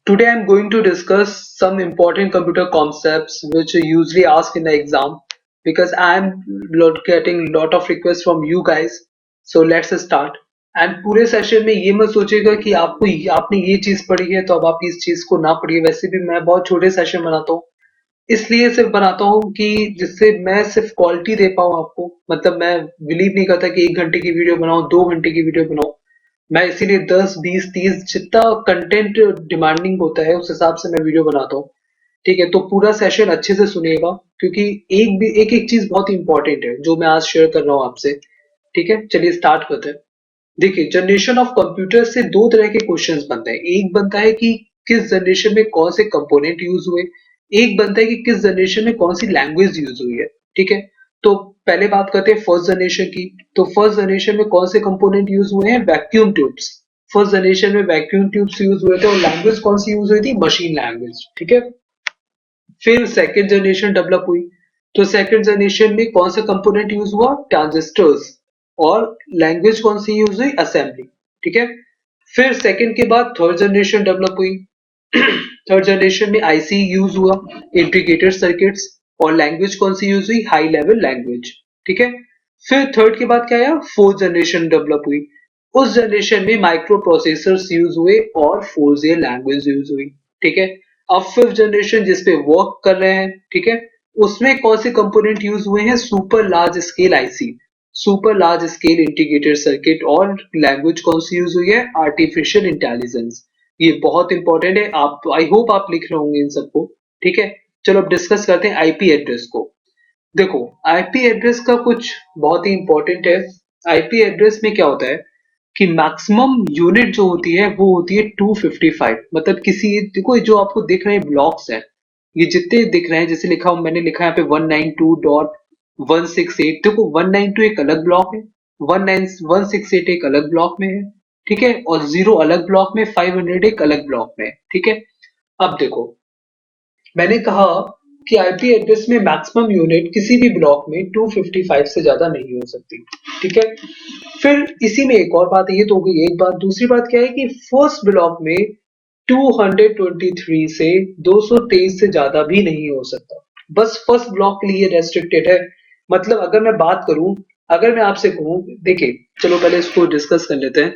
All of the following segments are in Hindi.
Today I'm going to discuss some important computer concepts which are usually asked in the exam because I'm getting a lot of requests from you guys. So let's start. And पूरे सेशन में ये मत सोचिएगा कि आपने ये चीज पढ़ी है तो अब आप इस चीज को ना पढ़िए। वैसे भी मैं बहुत छोटे सेशन बनाता हूँ, इसलिए सिर्फ बनाता हूँ कि जिससे मैं सिर्फ क्वालिटी दे पाऊँ आपको। मतलब मैं बिलीव नहीं करता कि 1 घंटे की वीडियो बनाऊं, 2 घंटे की वीडियो बनाऊं। मैं इसीलिए 10 20 30 जितना कंटेंट डिमांडिंग होता है उस हिसाब से मैं वीडियो बनाता हूँ। ठीक है, तो पूरा सेशन अच्छे से सुनिएगा क्योंकि एक एक चीज बहुत इंपॉर्टेंट है जो मैं आज शेयर कर रहा हूँ आपसे। ठीक है, चलिए स्टार्ट करते हैं। देखिए, जनरेशन ऑफ कंप्यूटर से दो तरह के क्वेश्चंस बनते हैं। एक बनता है कि किस जनरेशन में कौन से कंपोनेंट यूज हुए, एक बनता है कि किस जनरेशन में कौन सी लैंग्वेज यूज हुई है। ठीक है, तो पहले बात करते हैं फर्स्ट जनरेशन की। तो फर्स्ट जनरेशन में कौन से कंपोनेंट यूज हुए हैं? Vacuum tubes. फर्स्ट जनरेशन में वैक्यूम ट्यूब्स यूज हुए थे और लैंग्वेज कौन सी यूज हुई थी? Machine language. ठीक है, फिर सेकेंड जनरेशन डेवलप हुई। तो सेकेंड जनरेशन में कौन सा कंपोनेंट यूज हुआ? ट्रांजिस्टर्स। और लैंग्वेज कौन सी यूज हुई? असेंबली। ठीक है, फिर सेकेंड के बाद थर्ड जनरेशन डेवलप हुई। थर्ड जनरेशन में आईसी यूज हुआ, इंटीग्रेटेड सर्किट्स। और लैंग्वेज कौन सी यूज हुई? High level language. ठीक है, फिर थर्ड के बाद क्या आया? फोर्थ जनरेशन डेवलप हुई। उस जनरेशन में माइक्रो प्रोसेसर्स यूज हुए और फोर्जियर लैंग्वेज यूज हुई। ठीक है, अब फिफ्थ जनरेशन जिसपे वर्क कर रहे हैं, ठीक है, उसमें कौन से कंपोनेंट यूज हुए हैं? Super large scale IC, super large scale integrated circuit. और लैंग्वेज कौन सी यूज हुई है? Artificial intelligence. ये बहुत इंपॉर्टेंट है, आप आई होप आप लिख रहे होंगे इन सबको। ठीक है, चलो अब डिस्कस करते हैं आईपी एड्रेस को। देखो, आईपी एड्रेस का कुछ बहुत ही इंपॉर्टेंट है। आईपी एड्रेस में क्या होता है कि मैक्सिमम यूनिट जो होती है वो होती है 255। मतलब किसी, देखो जो आपको दिख रहे हैं ब्लॉक्स हैं, ये जितने दिख रहे हैं, जैसे लिखा हूं मैंने, लिखा है यहाँ पे 192.168। देखो 192 एक अलग ब्लॉक है, 168 एक अलग ब्लॉक में है। ठीक है, और जीरो अलग ब्लॉक में, 500 एक अलग ब्लॉक में है। ठीक है, अब देखो, मैंने कहा कि आईपी एड्रेस में मैक्सिमम यूनिट किसी भी ब्लॉक में 255 से ज्यादा नहीं हो सकती। ठीक है, फिर इसी में एक और बात है, ये तो हो गई एक बात। दूसरी बात क्या है कि फर्स्ट ब्लॉक में 223 से 223 से ज्यादा भी नहीं हो सकता। बस फर्स्ट ब्लॉक के लिए रेस्ट्रिक्टेड है। मतलब अगर मैं बात करूं, अगर मैं आपसे कहूं, देखिए चलो पहले इसको डिस्कस कर लेते हैं।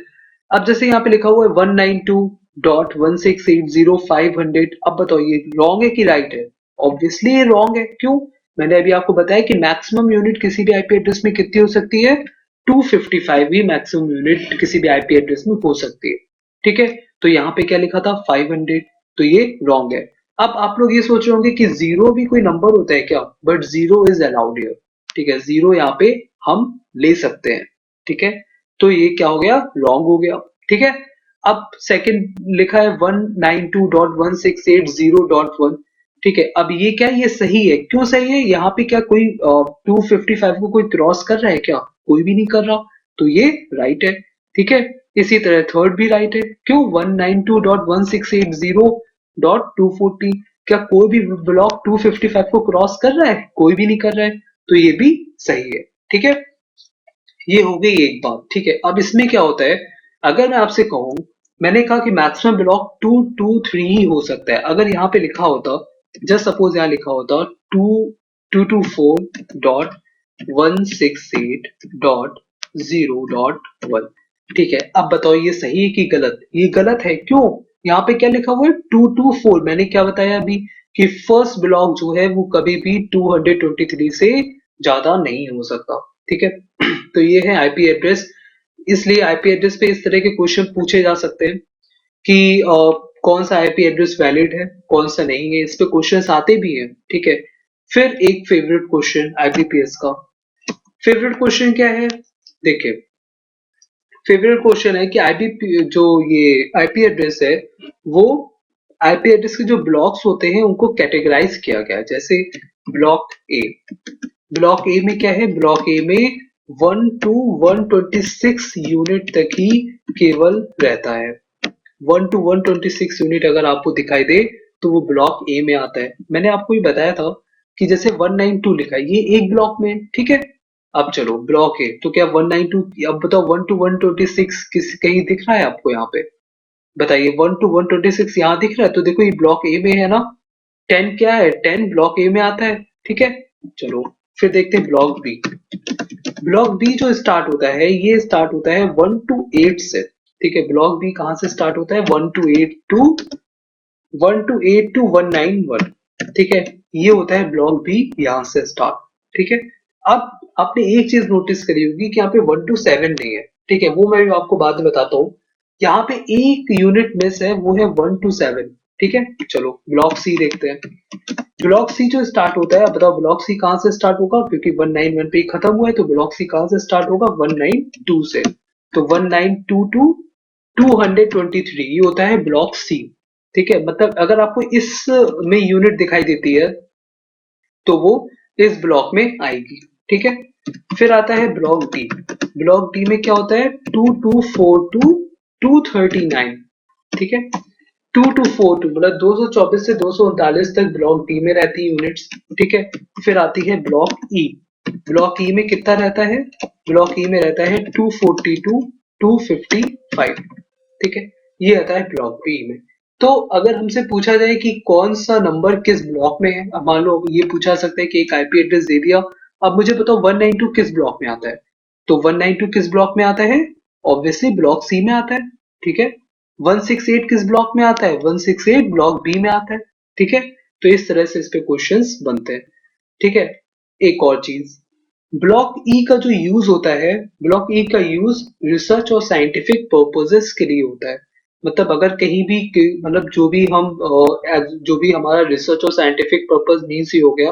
अब जैसे यहाँ पे लिखा हुआ है 192.168.0.500। अब बताओ ये रॉन्ग है कि राइट है? ऑब्वियसली ये रॉन्ग है। क्यों? मैंने अभी आपको बताया कि मैक्सिमम यूनिट किसी भी आईपी एड्रेस में कितनी हो सकती है? 255 ही मैक्सिमम यूनिट किसी भी आईपी एड्रेस में हो सकती है। ठीक है, तो यहाँ पे क्या लिखा था? 500। तो ये रॉन्ग है। अब आप लोग ये सोच रहे होंगे कि जीरो भी कोई नंबर होता है क्या? But zero is allowed here. ठीक है, जीरो यहाँ पे हम ले सकते हैं। ठीक है, तो ये क्या हो गया? रॉन्ग हो गया। ठीक है, अब सेकंड लिखा है 192.168.0.1। ठीक है, अब ये क्या है? ये सही है। क्यों सही है? यहाँ पे क्या कोई 255 को कोई क्रॉस कर रहा है क्या? कोई भी नहीं कर रहा, तो ये राइट है। ठीक है, इसी तरह थर्ड भी राइट है। क्यों? 192.168.0.240, क्या कोई भी ब्लॉक 255 को क्रॉस कर रहा है? कोई भी नहीं कर रहा है, तो ये भी सही है। ठीक है, ये हो गई एक बात। ठीक है, अब इसमें क्या होता है, अगर मैं आपसे कहूं, मैंने कहा कि मैक्सिमम ब्लॉक 223 ही हो सकता है। अगर यहाँ पे लिखा होता, जस्ट सपोज यहाँ लिखा होता 224.168.0.1। ठीक है, अब बताओ ये सही है कि गलत? ये गलत है। क्यों? यहाँ पे क्या लिखा हुआ है? 224। मैंने क्या बताया अभी कि फर्स्ट ब्लॉक जो है वो कभी भी 223 से ज्यादा नहीं हो सकता। ठीक है, तो ये है आईपी एड्रेस। इसलिए आईपी एड्रेस पे इस तरह के क्वेश्चन पूछे जा सकते हैं कि कौन सा आईपी एड्रेस वैलिड है, कौन सा नहीं है। इस पे क्वेश्चन आते भी हैं। ठीक है, फिर एक फेवरेट क्वेश्चन आईबीपीएस का। फेवरेट क्वेश्चन क्या है? देखिए, फेवरेट क्वेश्चन है कि आईपी जो ये आईपी एड्रेस है, वो आईपी एड्रेस के जो ब्लॉक्स होते हैं उनको कैटेगराइज किया गया है। जैसे ब्लॉक ए, ब्लॉक ए में क्या है? ब्लॉक ए में 1 to 126 यूनिट तक ही केवल रहता है। 1 to 126 यूनिट अगर आपको दिखाई दे तो वो ब्लॉक ए में आता है। मैंने आपको ये बताया था कि जैसे 192 लिखा है, ये एक ब्लॉक में है। ठीक है, अब चलो ब्लॉक ए, तो क्या 192, अब बताओ 1 to 126 किस कहीं दिख रहा है आपको यहाँ पे? बताइए 1 to 126 यहाँ दिख रहा है, तो देखो ये ब्लॉक ए में है ना। 10 क्या है, 10 ब्लॉक ए में आता है, ठीक है। चलो फिर देखते हैं ब्लॉक बी। ब्लॉक बी जो स्टार्ट होता है, ये स्टार्ट होता है 1 to 8 से, ठीक है। ब्लॉक बी कहाँ से स्टार्ट होता है, 1 to 8 टू 1 to 8 to 191, ठीक है। ये होता है ब्लॉक बी, यहाँ से स्टार्ट, ठीक है। अब आपने एक चीज नोटिस करी होगी कि यहाँ पे 1 to 7 नहीं है, ठीक है, वो मैं आपको बाद में बताता हूँ। यहाँ पे एक यूनिट मिस है, वो है 1 to 7, ठीक है। चलो ब्लॉक सी देखते हैं। ब्लॉक सी जो स्टार्ट होता है, बताओ ब्लॉक सी कहाँ से स्टार्ट होगा, क्योंकि 191 पे ही खत्म हुआ है, तो ब्लॉक सी कहाँ से स्टार्ट होगा, 192 से। तो 192 टू 223, ये होता है ब्लॉक सी, ठीक है। मतलब अगर आपको इस में यूनिट दिखाई देती है तो वो इस ब्लॉक में आएगी, ठीक है। फिर आता है ब्लॉक डी। ब्लॉक डी में क्या होता है, 2242 टू 239, ठीक है। 2242 मतलब 224 से 239 तक ब्लॉक डी में रहती है यूनिट्स, ठीक है। फिर आती है ब्लॉक ई। ब्लॉक ई में कितना रहता है, ब्लॉक ई में रहता है 242 255, ठीक है। ये आता है ब्लॉक बी में। तो अगर हमसे पूछा जाए कि कौन सा नंबर किस ब्लॉक में है, अब मान लो ये पूछा सकता है कि एक आईपी एड्रेस दे दिया, अब मुझे बताओ 192 किस ब्लॉक में आता है। तो 192 किस ब्लॉक में आता है, ऑब्वियसली ब्लॉक सी में आता है, ठीक है। 168 किस ब्लॉक में आता है, 168 ब्लॉक बी में आता है, ठीक है। तो इस तरह से इस पे क्वेश्चंस बनते हैं, ठीक है। एक और चीज, ब्लॉक ई का जो यूज होता है, ब्लॉक ई का यूज रिसर्च और साइंटिफिक पर्पसेस के लिए होता है। मतलब अगर कहीं भी मतलब जो भी हमारा रिसर्च और साइंटिफिक पर्पस मीन्स ही हो गया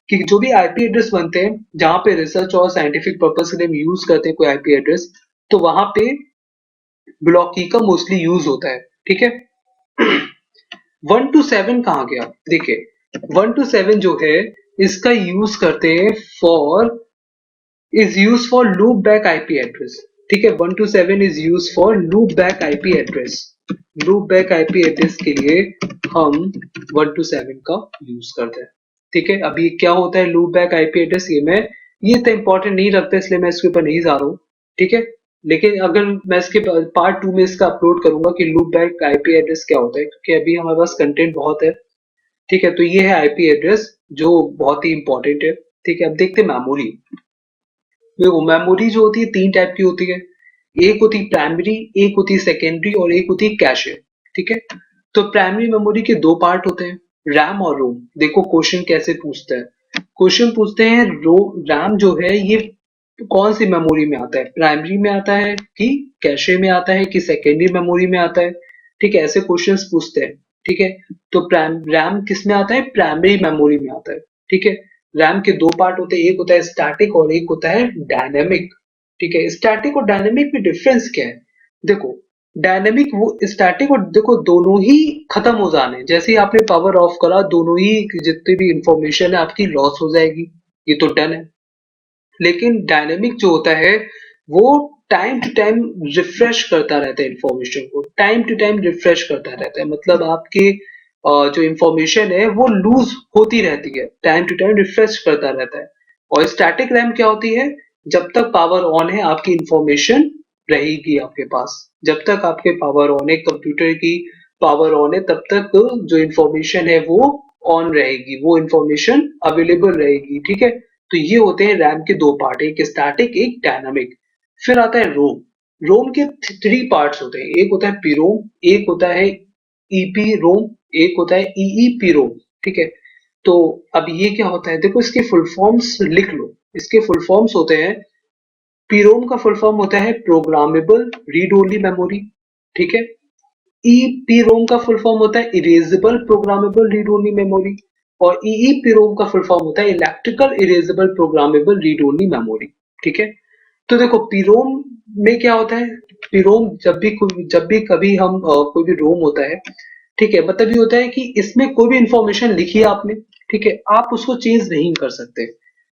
कि जो भी आईपी एड्रेस बनते हैं जहां पे रिसर्च और साइंटिफिक पर्पस के लिए हम यूज करते हैं कोई आईपी एड्रेस, तो वहां पे ब्लॉक ई का मोस्टली यूज होता है, ठीक है। 1 to 7 कहाँ गया, देखिए 1 to 7 जो है इसका यूज करते हैं for is used for loopback IP address, ठीक है। 1 to 7 is used for loopback IP address। loopback IP address के लिए हम 1 to 7 का यूज करते हैं, ठीक है। अभी क्या होता है loopback IP address, ये तो इंपॉर्टेंट नहीं रखता इसलिए मैं इसके ऊपर नहीं जा रहा हूँ, ठीक है। लेकिन अगर मैं इसके पार्ट 2 में इसका अपलोड करूंगा कि loopback IP एड्रेस क्या होता है, क्योंकि अभी हमारे पास कंटेंट बहुत है, ठीक है। तो ये है आईपी एड्रेस जो बहुत ही इंपॉर्टेंट है, ठीक है। अब देखते हैं मेमोरी। देखो मेमोरी जो होती है तीन टाइप की होती है, एक होती है प्राइमरी, एक होती है सेकेंडरी और एक होती है कैशे, ठीक है। तो प्राइमरी मेमोरी के दो पार्ट होते हैं, रैम और रोम। देखो क्वेश्चन कैसे पूछते हैं, क्वेश्चन पूछते हैं रो रैम जो है ये कौन सी मेमोरी में आता है, प्राइमरी में आता है कि कैशे में आता है कि सेकेंडरी मेमोरी में आता है, ठीक है। ऐसे क्वेश्चंस पूछते हैं, ठीक है। तो रैम किस में आता है, प्राइमरी मेमोरी में आता है, ठीक है। रैम के दो पार्ट होते हैं, एक होता है स्टैटिक और एक होता है डायनेमिक, ठीक है। स्टैटिक और डायनेमिक में डिफरेंस क्या है, देखो डायनेमिक वो स्टैटिक और देखो दोनों ही खत्म हो जाने, जैसे ही आपने पावर ऑफ करा दोनों ही जितनी भी इंफॉर्मेशन है आपकी लॉस हो जाएगी, ये तो डन है। लेकिन डायनेमिक जो होता है वो टाइम टू टाइम रिफ्रेश करता रहता है इंफॉर्मेशन को, टाइम टू टाइम रिफ्रेश करता रहता है, मतलब आपके जो इंफॉर्मेशन है वो लूज होती रहती है, टाइम टू टाइम रिफ्रेश करता रहता है। और स्टैटिक रैम क्या होती है, जब तक पावर ऑन है आपकी इंफॉर्मेशन रहेगी आपके पास, जब तक आपके पावर ऑन है कंप्यूटर की पावर ऑन है तब तक जो इंफॉर्मेशन है वो ऑन रहेगी, वो इंफॉर्मेशन अवेलेबल रहेगी, ठीक है। तो ये होते हैं रैम के दो पार्ट, एक स्टैटिक एक डायनामिक। फिर आता है रोम। रोम के थ्री पार्ट्स होते हैं, एक होता है पीरोम, एक होता है ईपी रोम, एक होता है ईईपी रोम, ठीक है। तो अब ये क्या होता है, देखो इसके फुल फॉर्म्स लिख लो। इसके फुल फॉर्म्स होते हैं, पीरोम का फुल फॉर्म होता है प्रोग्रामेबल रीड ओनली मेमोरी, ठीक है। ईपीरोम का फुल फॉर्म होता है erasable programmable read only memory, और ईईपीरोम का फुल फॉर्म होता है electrical erasable programmable read only memory, ठीक है। तो देखो पीरोम में क्या होता है, पीरोम जब भी कभी हम कोई भी रोम होता है, ठीक है, मतलब ये होता है कि इसमें कोई भी इंफॉर्मेशन लिखी है आपने, ठीक है, आप उसको चेंज नहीं कर सकते।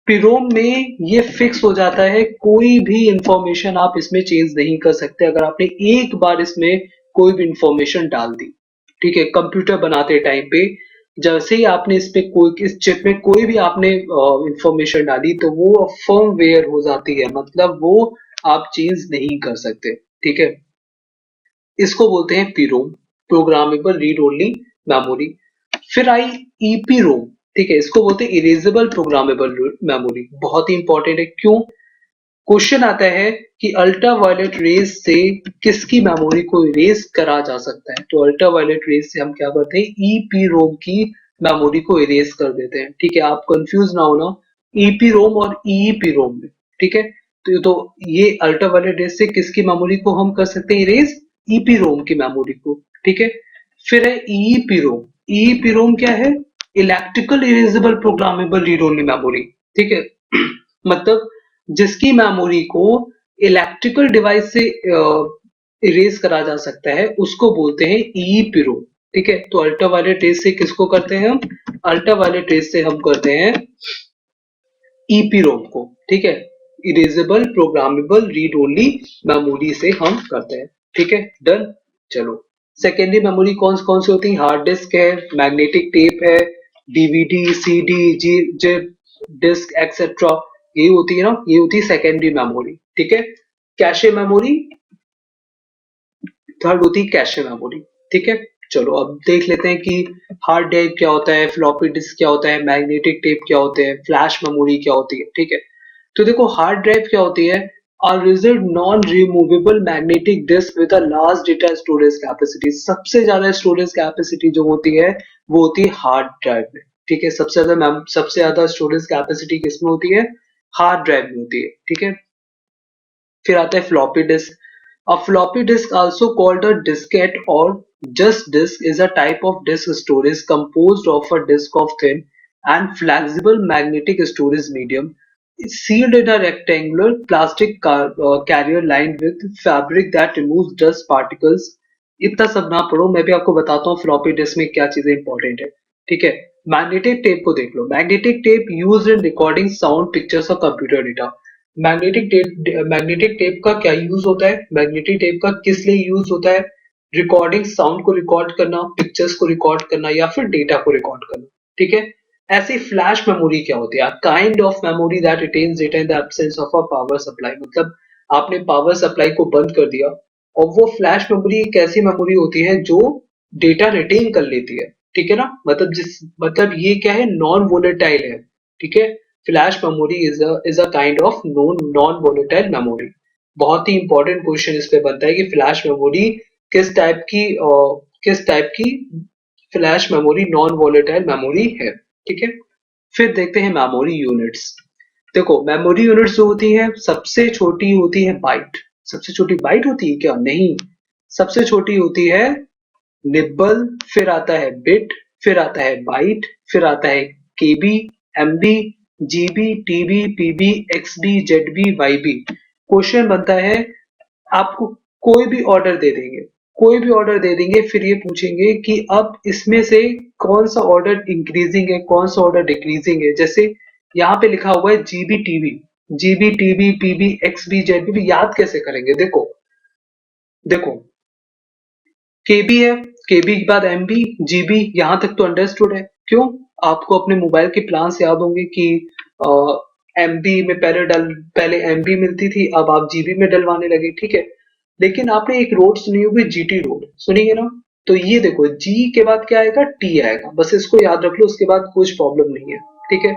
पीरोम में ये फिक्स हो जाता है, कोई भी इंफॉर्मेशन आप इसमें चेंज नहीं कर सकते अगर आपने एक बार इसमें कोई भी इंफॉर्मेशन डाल दी, ठीक है। कंप्यूटर बनाते टाइम पे जैसे ही आपने इस पे कोई इस चिप में कोई भी आपने इंफॉर्मेशन डाली तो वो फर्मवेयर हो जाती है, मतलब वो आप चेंज नहीं कर सकते, ठीक है। इसको बोलते हैं पीरोम, प्रोग्रामेबल रीड ओनली मेमोरी। फिर आई ईपीरोम, ठीक है, इसको बोलते हैं इरेजेबल प्रोग्रामेबल मेमोरी। बहुत ही इंपॉर्टेंट है, क्यों? क्वेश्चन आता है कि अल्ट्रावायलेट रेज से किसकी मेमोरी को इरेज करा जा सकता है, तो अल्ट्रावायलेट रेज से हम क्या करते हैं, ईपीरोम की मेमोरी को इरेज कर देते हैं। ठीक है, आप कंफ्यूज ना होना ईपीरोम और ईईपीरोम में। ठीक है, तो ये अल्ट्रावायलेट रेज से किसकी मेमोरी को हम कर सकते हैं इरेज, ईपीरोम की मेमोरी को। ठीक है, फिर है ईईपीरोम। ईईपीरोम क्या है, electrical erasable programmable read only memory. ठीक है मतलब जिसकी मेमोरी को इलेक्ट्रिकल डिवाइस से इरेज करा जा सकता है, उसको बोलते हैं ईईपीरोम। ठीक है, तो अल्ट्रावायलेट रेज से किसको करते हैं हम, अल्ट्रावायलेट रेज से हम करते हैं ईपीरोम को। ठीक है, erasable programmable read only memory से हम करते हैं। ठीक है, डन। चलो, सेकेंडरी मेमोरी कौन कौन सी होती है, हार्ड डिस्क है, मैग्नेटिक टेप है, डीवीडी, सीडी, जी जिप, डिस्क एक्सेट्रा, ये होती है ना, ये होती है सेकेंडरी मेमोरी। ठीक है, कैशे मेमोरी थर्ड होती है, कैशे मेमोरी। ठीक है, चलो अब देख लेते हैं कि हार्ड ड्राइव क्या होता है, फ्लॉपी डिस्क क्या होता है, मैग्नेटिक टेप क्या होते हैं, फ्लैश मेमोरी क्या होती है। ठीक है, तो देखो हार्ड ड्राइव क्या होती है, a rigid non-removable magnetic disk with a large data storage capacity। सबसे ज्यादा स्टोरेज कैपेसिटी जो होती है वो होती है हार्ड ड्राइव में। ठीक है, सबसे ज्यादा स्टोरेज कैपेसिटी किसमें होती है, हार्ड ड्राइव में होती है। ठीक है, फिर आता है floppy disk. A floppy disk, also called a diskette or just disk, is a type of disk storage composed of a disk of thin and flexible magnetic storage medium sealed in a rectangular plastic carrier lined with fabric that removes dust particles। इतना सब ना पढ़ो, मैं भी आपको बताता हूँ फ्लॉपी डिस्क में क्या चीजें इंपॉर्टेंट है। ठीक है, मैग्नेटिक टेप को देख लो। Magnetic tape use in recording sound, pictures और कंप्यूटर डेटा। मैग्नेटिक टेप का क्या यूज होता है, मैग्नेटिक टेप का किस लिए यूज होता है, रिकॉर्डिंग साउंड को रिकॉर्ड करना, पिक्चर्स को रिकॉर्ड करना या फिर डेटा को रिकॉर्ड करना। ठीक है, ऐसी फ्लैश मेमोरी क्या होती है, kind of memory that retains data in the absence of a power supply. मतलब आपने पावर सप्लाई को बंद कर दिया और वो फ्लैश मेमोरी एक ऐसी मेमोरी होती है जो डेटा रिटेन कर लेती है। ठीक है ना, मतलब ये क्या है, नॉन वोलेटाइल है। ठीक है, flash memory is a kind of non volatile memory. बहुत ही इंपॉर्टेंट क्वेश्चन इस पे बनता है कि फ्लैश मेमोरी किस टाइप की किस टाइप की flash memory non volatile memory है। ठीक है, फिर देखते हैं मेमोरी यूनिट्स। देखो मेमोरी यूनिट्स जो होती है सबसे छोटी होती है बाइट। सबसे छोटी बाइट होती है क्या, नहीं, सबसे छोटी होती है निब्बल, फिर आता है बिट, फिर आता है बाइट, फिर आता है KB, MB, GB, TB, PB, XB, ZB, YB. Question बनता है, आपको कोई भी ऑर्डर दे देंगे, कोई भी ऑर्डर दे देंगे, फिर ये पूछेंगे कि अब इसमें से कौन सा ऑर्डर इंक्रीजिंग है, कौन सा ऑर्डर डिक्रीजिंग है। जैसे यहाँ पे लिखा हुआ है GB TB, GB TB PB XB ZB, याद कैसे करेंगे, देखो देखो केबी है, केबी के बाद एमबी, जीबी, यहां तक तो अंडरस्टूड है। क्यों, आपको अपने मोबाइल के प्लान से याद होंगे कि एमबी में पहले एमबी मिलती थी, अब आप जीबी में डलवाने लगे। ठीक है, लेकिन आपने एक रोड सुनी होगी, जीटी रोड सुनी है ना, तो ये देखो जी के बाद क्या आएगा, टी आएगा, बस इसको याद रख लो, उसके बाद कुछ प्रॉब्लम नहीं है। ठीक है,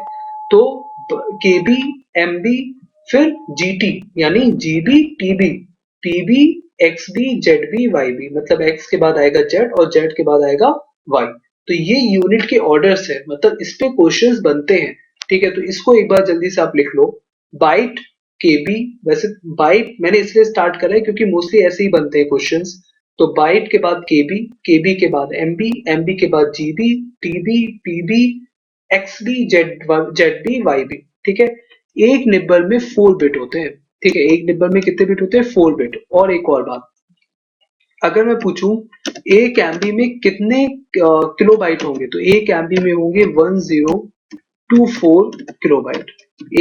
तो केबी, एमबी, फिर जीटी, यानी GB, TB, PB, XB, ZB, YB, मतलब एक्स के बाद आएगा जेड और जेड के बाद आएगा वाई। तो ये यूनिट के ऑर्डर्स है, मतलब इस पे क्वेश्चंस बनते हैं। ठीक है, तो इसको एक बार जल्दी से आप लिख लो, बाइट, केबी। वैसे बाइट मैंने इसलिए स्टार्ट करा है क्योंकि मोस्टली ऐसे ही बनते हैं क्वेश्चंस। तो बाइट के बाद केबी, केबी के बाद एमबी, एमबी के बाद GB, TB, PB, XB, ZB, YB. ठीक है, एक निब्बल में 4 बिट होते हैं। ठीक है, एक निब्बल में कितने बिट होते हैं, 4 बिट। और एक और बात, अगर मैं पूछूं एक एमबी में कितने किलोबाइट होंगे, तो एक एमबी में होंगे 1024 किलोबाइट।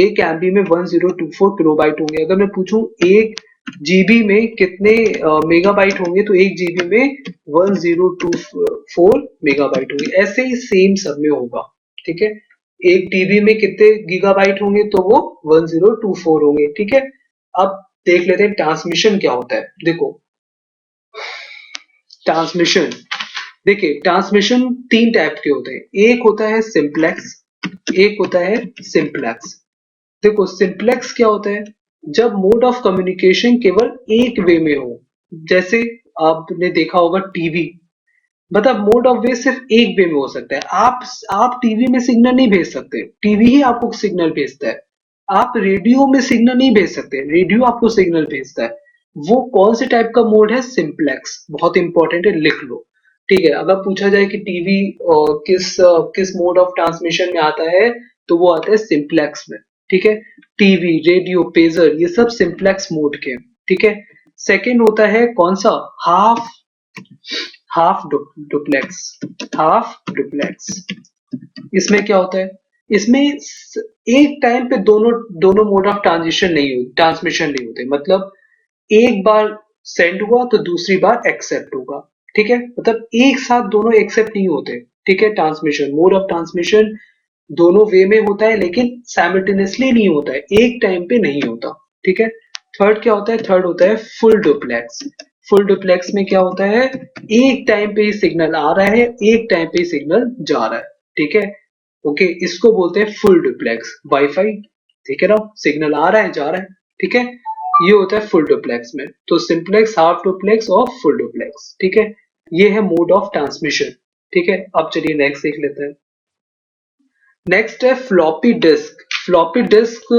एक एमबी में 1024 किलोबाइट होंगे। अगर मैं पूछूं एक जीबी में कितने मेगाबाइट होंगे, तो एक जीबी में 1024 मेगाबाइट होंगे। ऐसे ही सेम सब में होगा। ठीक है, एक टीबी में कितने गीगाबाइट होंगे, तो वो 1024 होंगे। ठीक है, अब देख लेते हैं ट्रांसमिशन क्या होता है। देखो ट्रांसमिशन, देखिए ट्रांसमिशन तीन टाइप के होते हैं, एक होता है सिंपलेक्स, एक होता है सिंपलेक्स। देखो सिंपलेक्स क्या होता है, जब मोड ऑफ कम्युनिकेशन केवल एक वे में हो, जैसे आपने देखा होगा टीवी, मतलब मोड ऑफ वे सिर्फ एक वे में हो सकता है। आप टीवी में सिग्नल नहीं भेज सकते, टीवी ही आपको सिग्नल भेजता है। आप रेडियो में सिग्नल नहीं भेज सकते, रेडियो आपको सिग्नल भेजता है। वो कौन से टाइप का मोड है, सिंपलेक्स, बहुत इंपॉर्टेंट है, लिख लो। ठीक है, अगर पूछा जाए कि टीवी किस मोड ऑफ ट्रांसमिशन में आता है, तो वो आता है सिंपलेक्स में। ठीक है, टीवी, रेडियो, पेजर, ये सब सिंपलेक्स मोड के हैं। ठीक है, सेकंड होता है कौन सा, half half duplex, half duplex. इसमें क्या होता है, इसमें एक टाइम पे दोनों दोनों मोड ऑफ ट्रांसमिशन नहीं होते, मतलब एक बार सेंड हुआ तो दूसरी बार एक्सेप्ट होगा। ठीक है, मतलब एक साथ दोनों एक्सेप्ट नहीं होते। ठीक है, ट्रांसमिशन, मोड ऑफ ट्रांसमिशन दोनों वे में होता है, लेकिन साइमल्टेनियसली नहीं होता है, एक टाइम पे नहीं होता। ठीक है, थर्ड क्या होता है, थर्ड होता है फुल डुप्लेक्स। फुल डुप्लेक्स में क्या होता है, एक टाइम पे ही सिग्नल आ रहा है, एक टाइम पे ही सिग्नल जा रहा है। ठीक है, ओके, इसको बोलते हैं फुल डुप्लेक्स, वाईफाई। ठीक है ना, सिग्नल आ रहा है जा रहा है। ठीक है, ये होता है फुल डुप्लेक्स में। तो सिंपलेक्स, हाफ डुप्लेक्स और फुल डुप्लेक्स। ठीक है, ये है मोड ऑफ ट्रांसमिशन। ठीक है, अब चलिए नेक्स्ट देख लेते हैं। नेक्स्ट है फ्लॉपी डिस्क। फ्लॉपी डिस्क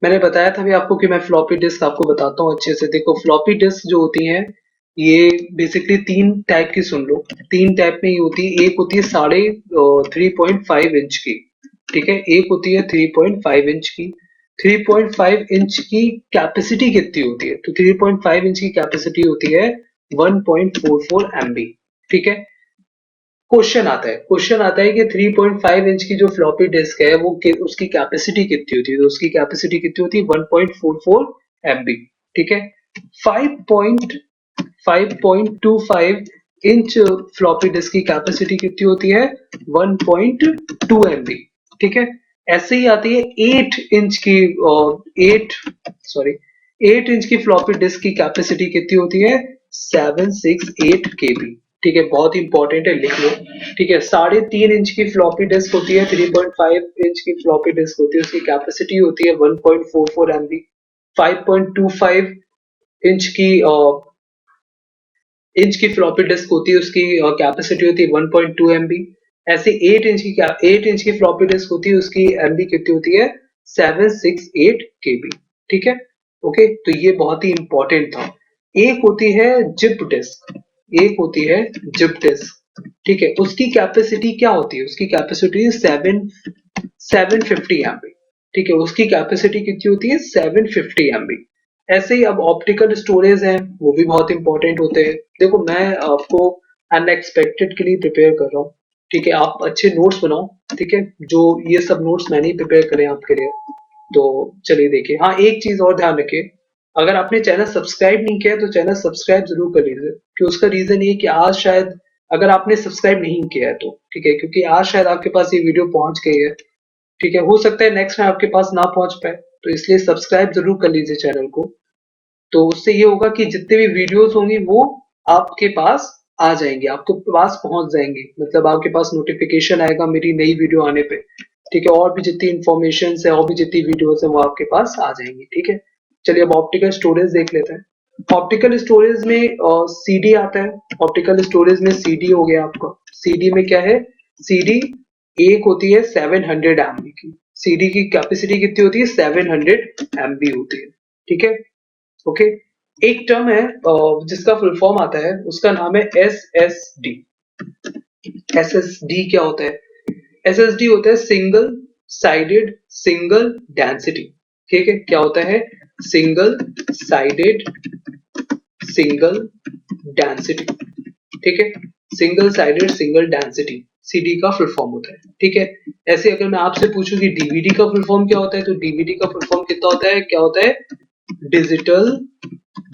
मैंने बताया था भी आपको कि मैं फ्लॉपी डिस्क आपको बताता हूँ अच्छे से। देखो फ्लॉपी डिस्क जो होती हैं, ये बेसिकली तीन टाइप की, सुन लो, तीन टाइप में ही होती है। एक होती है 3.5 इंच की। ठीक है, एक होती है 3.5 इंच की। 3.5 इंच की कैपेसिटी कितनी होती है, तो 3.5 इंच की कैपेसिटी होती है 1.44 MB। ठीक है, क्वेश्चन आता है कि 3.5 इंच की जो फ्लॉपी डिस्क है वो उसकी कैपेसिटी कितनी होती है, तो उसकी कैपेसिटी कितनी होती है 1.44 MB। ठीक है, 5.25 इंच फ्लॉपी डिस्क की कैपेसिटी कितनी होती है 1.2 MB। ठीक है, ऐसे ही आती है 8 इंच की, 8 इंच की फ्लॉपी डिस्क की कैपेसिटी कितनी होती है 768 KB। ठीक है, बहुत इंपॉर्टेंट है, लिख लो। ठीक है, 3.5 इंच की फ्लॉपी डिस्क होती है, 3.5 इंच की फ्लॉपी डिस्क होती है, उसकी कैपेसिटी होती है 1.44 MB। 5.25 इंच की फ्लॉपी डिस्क होती है, उसकी कैपेसिटी होती है 1.2 MB। ऐसे 8 इंच की फ्लॉपी डिस्क होती है, उसकी MB कितनी होती है 768 KB। ठीक है, ओके, तो ये बहुत ही इंपॉर्टेंट था। एक होती है जिप डिस्क, एक होती है जिप डिस्क। ठीक है, उसकी कैपेसिटी क्या होती है, उसकी कैपेसिटी 750 MB। ठीक है, उसकी कैपेसिटी कितनी होती है 750 MB। ऐसे ही अब ऑप्टिकल स्टोरेज है, वो भी बहुत इंपॉर्टेंट होते हैं। देखो मैं आपको अनएक्सपेक्टेड के लिए प्रिपेयर कर रहा हूँ। ठीक है, आप अच्छे नोट्स बनाओ। ठीक है, जो ये सब नोट्स मैंने ही प्रिपेयर करे आपके लिए। तो चलिए देखिए, हाँ एक चीज और ध्यान रखिए, अगर आपने चैनल सब्सक्राइब नहीं किया तो चैनल सब्सक्राइब जरूर कर लीजिए। कि उसका रीजन ये कि आज शायद, अगर आपने सब्सक्राइब नहीं किया है तो, ठीक है, क्योंकि आज शायद आपके पास ये वीडियो पहुंच गई है। ठीक है, हो सकता है नेक्स्ट में आपके पास ना पहुंच पाए, तो इसलिए सब्सक्राइब जरूर कर लीजिए चैनल को। तो उससे ये होगा कि जितने भी वीडियोस होंगी वो आपके पास आ जाएंगे, आपके पास पहुंच जाएंगे, मतलब आपके पास नोटिफिकेशन आएगा मेरी नई वीडियो आने पे। ठीक है, और भी जितनी इंफॉर्मेशन है और भी जितनी वीडियोस है वो आपके पास आ जाएंगी। ठीक है, चलिए अब ऑप्टिकल स्टोरेज देख लेते हैं। ऑप्टिकल स्टोरेज में सीडी आता है। ऑप्टिकल स्टोरेज में सीडी हो गया आपका। सीडी में क्या है, सीडी एक होती है 700 MB की। सीडी की कैपेसिटी कितनी होती है 700 MB होती है। ठीक है, ओके, एक टर्म है जिसका फुल फॉर्म आता है, उसका नाम है S S D. S S D क्या होता है, एस एस डी होता है सिंगल साइडेड सिंगल डेंसिटी। ठीक है, क्या होता है, सिंगल साइडेड सिंगल डेंसिटी। ठीक है, single sided single density CD का फुल फॉर्म होता है। ठीक है, ऐसे अगर मैं आपसे पूछूं कि डीवीडी का फुल फॉर्म क्या होता है, तो डीवीडी का फुल फॉर्म कितना होता है, क्या होता है, digital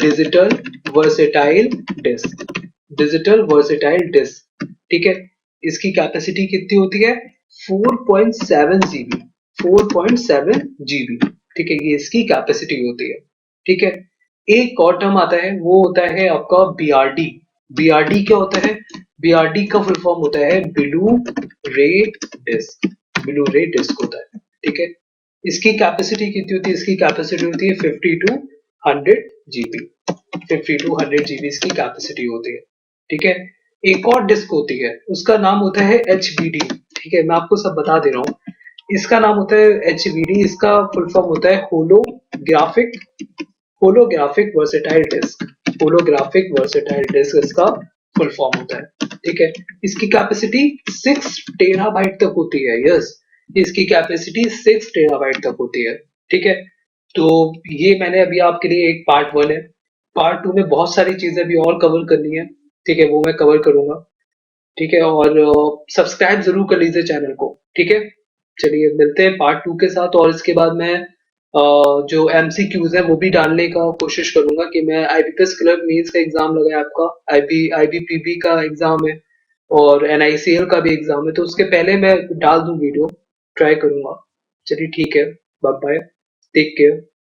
digital versatile disc. Digital versatile disc. ठीक है, इसकी कैपेसिटी कितनी होती है 4.7 GB। 4.7 GB। ठीक है, ये इसकी कैपेसिटी होती है। ठीक है, एक और टर्म आता है, वो होता है आपका बीआरडी। BRD क्या होता है? BRD का फुल फॉर्म होता है ब्लू रे डिस्क। ब्लू रे डिस्क होता है, ठीक है। इसकी कैपेसिटी कितनी होती है? इसकी कैपेसिटी होती है 50 टू 100 जीबी। 50 टू 100 जीबी इसकी कैपेसिटी होती है, ठीक है। एक और डिस्क होती है, उसका नाम होता है HBD, ठीक है। मैं आपको सब बता दे रहा हूँ। इसका नाम होता है HBD, इसका फुल फॉर्म होता है holographic versatile disc. Holographic versatile disc इसका फुल फॉर्म होता है, ठीक है। इसकी कैपेसिटी 6 टेराबाइट तक होती है। यस, इसकी कैपेसिटी 6 टेराबाइट तक होती है, ठीक है। तो ये मैंने अभी आपके लिए एक पार्ट वन है। पार्ट टू में बहुत सारी चीजें भी और कवर करनी है, ठीक है, वो मैं कवर करूंगा, ठीक है। और सब्सक्राइब जरूर कर लीजिए चैनल को, ठीक है। चलिए मिलते हैं पार्ट टू के साथ। और इसके बाद मैं जो MCQs है वो भी डालने का कोशिश करूंगा कि मैं IBPS क्लर्क मेंस का एग्जाम लगा है आपका, IBPB का एग्जाम है और NICL का भी एग्जाम है, तो उसके पहले मैं डाल दूं वीडियो, ट्राई करूंगा। चलिए ठीक है, बाय बाय, टेक केयर।